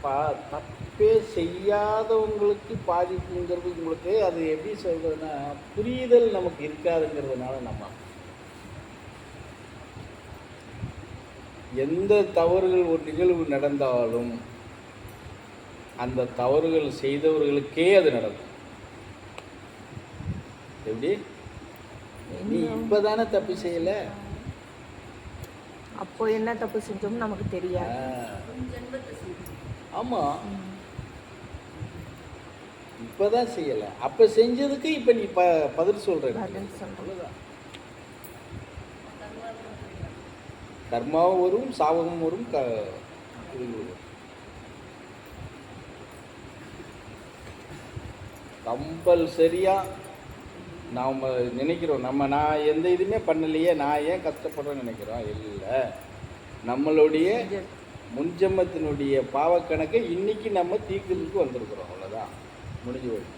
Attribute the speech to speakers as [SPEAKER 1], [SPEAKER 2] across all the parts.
[SPEAKER 1] தப்பே செய்யாதவங்களுக்கு பாதிப்புங்கிறது உங்களுக்கு அது எப்படி சொல்றதுன்னா புரிதல் நமக்கு இருக்காதுங்கிறதுனால நம்ம எந்த தவறுகள் ஒரு நிகழ்வு நடந்தாலும் அந்த தவறுகள் செய்தவர்களுக்கே அது நடக்கும். எப்படி நீ இப்பதானே தப்பு செய்யல,
[SPEAKER 2] அப்போ என்ன தப்பு செஞ்சோம் நமக்கு தெரியாது.
[SPEAKER 1] ஆமா இப்பதான் செய்யல, அப்ப செஞ்சதுக்கு இப்ப நீ பதில் சொல்ற. கர்மாவும் வரும், சாபமும் வரும், கம்பல்சரியா நாம் நினைக்கிறோம் நான் எந்த இதுவுமே பண்ணலையே, நான் ஏன் கஷ்டப்படுறேன்னு நினைக்கிறோம். இல்லை, நம்மளுடைய முன்ஜென்மத்தினுடைய பாவக்கணக்கை இன்னைக்கு நம்ம தீர்க்கிறதுக்கு வந்திருக்கிறோம். அவ்வளோதான், முடிஞ்சு போய்.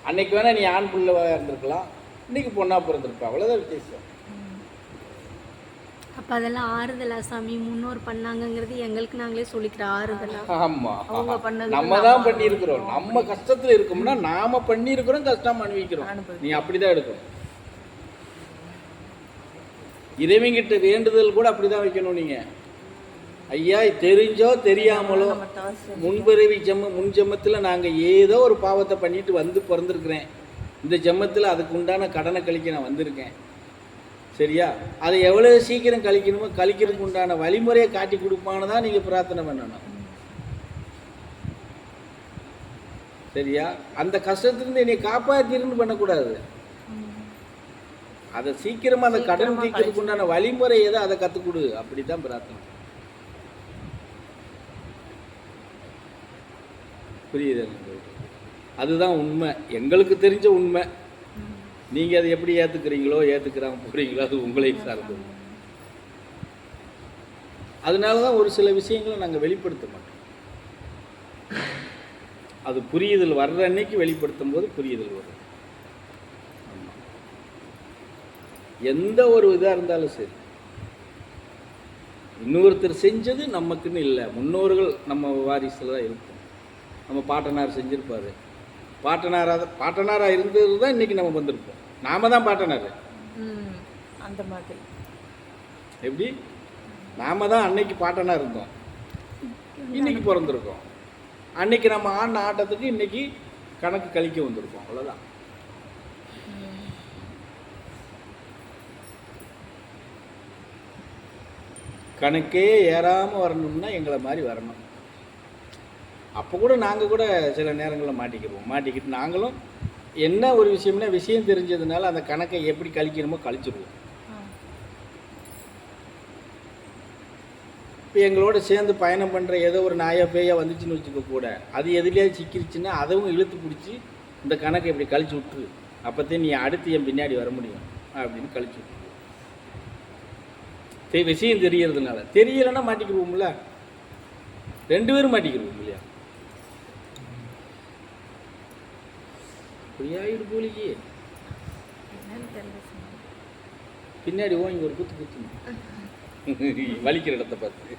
[SPEAKER 1] அன்னைக்கு வேணா நீ ஆண் பிள்ளைவாக இருந்திருக்கலாம், இன்னைக்கு பொண்ணா பிறந்திருப்பா, அவ்வளோதான் வித்தியாசம்.
[SPEAKER 3] அப்போ அதெல்லாம் ஆறுதலா சாமி? முன்னோர் பண்ணாங்கங்கிறது எங்களுக்கு நாங்களே சொல்லிக்கிற ஆறுதலா?
[SPEAKER 1] ஆமாம், நம்ம தான் பண்ணியிருக்கிறோம். நம்ம கஷ்டத்தில் இருக்கோம்னா நாம பண்ணியிருக்கிறோம், கஷ்டம் அனுபவிக்கிறோம். நீ அப்படிதான் எடுக்கணும். இறைவங்கிட்ட வேண்டுதல் கூட அப்படிதான் வைக்கணும். நீங்க ஐயா தெரிஞ்சோ தெரியாமலோ முன்பிறவி முன் ஜென்மத்தில் நாங்கள் ஏதோ ஒரு பாவத்தை பண்ணிட்டு வந்து பிறந்திருக்கிறேன், இந்த ஜென்மத்தில் அதுக்கு உண்டான கடனை கழிக்க நான் வந்திருக்கேன், சரியா? அதை எவ்வளோ சீக்கிரம் கழிக்கணுமோ கழிக்கிறதுக்கு உண்டான வழிமுறையை காட்டி கொடுப்பான்னு தான் நீங்கள் பிரார்த்தனை பண்ணணும், சரியா? அந்த கஷ்டத்துலேருந்து என்னை காப்பாற்றிருந்து பண்ணக்கூடாது. அதை சீக்கிரமாக அந்த கடன் தீர்க்கிறதுக்கு உண்டான வழிமுறை ஏதோ அதை கற்றுக் கொடு, அப்படி தான் பிரார்த்தனை. புரியுது? அதுதான் உண்மை, எங்களுக்கு தெரிஞ்ச உண்மை. நீங்கள் அதை எப்படி ஏற்றுக்கிறீங்களோ ஏற்றுக்கிறாங்க போகிறீங்களோ அது உங்களை சார்ந்தது. அதனால தான் ஒரு சில விஷயங்களை நாங்கள் வெளிப்படுத்த மாட்டோம். அது புரியுதல் வர்ற அன்னைக்கு வெளிப்படுத்தும் போது புரியுதல் வரும். ஆமாம், எந்த ஒரு இதாக இருந்தாலும் சரி, இன்னொருத்தர் செஞ்சது நமக்குன்னு இல்லை, முன்னோர்கள் நம்ம வாரிசில் தான் இருக்கும். நம்ம பாட்டனார் செஞ்சுருப்பார், பாட்டனாராக இருந்தது தான் இன்றைக்கி நம்ம வந்திருப்போம். நாம தான் பாட்டனார்.
[SPEAKER 2] அந்த மாதிரி
[SPEAKER 1] எப்படி நாம தான் அன்னைக்கு பாட்டனாக இருந்தோம், இன்னைக்கு பிறந்திருக்கோம். அன்னைக்கு நம்ம ஆடின ஆட்டத்துக்கு இன்னைக்கு கணக்கு கழிக்க வந்திருக்கோம், அவ்வளோதான். கணக்கே ஏறாமல் வரணும்னா எங்களை மாதிரி வரணும். அப்போ கூட நாங்கள் கூட சில நேரங்களில் மாட்டிக்கிட்டு நாங்களும் என்ன ஒரு விஷயம்னா விஷயம் தெரிஞ்சதுனால அந்த கணக்கை எப்படி கழிக்கணுமோ கழிச்சிடுவோம். இப்போ எங்களோட சேர்ந்து பயணம் பண்ணுற ஏதோ ஒரு நாயா பேயா வந்துச்சுன்னு வச்சுக்க கூட, அது எதுலையாவது சிக்கிருச்சுன்னா அதுவும் இழுத்து பிடிச்சி இந்த கணக்கை எப்படி கழிச்சு விட்டுரு, அப்போத்தே நீ அடுத்து என் பின்னாடி வர முடியும் அப்படின்னு கழிச்சு விட்டுரு. விஷயம் தெரியறதுனால, தெரியலைன்னா மாட்டிக்கிடுவோம்ல, ரெண்டு பேரும் மாட்டிக்கிடுவோம் இல்லையா? புரியாயிடு போலியே, பின்னாடி ஓங்கி ஒரு குத்து வலிக்கிற இடத்தை பார்த்து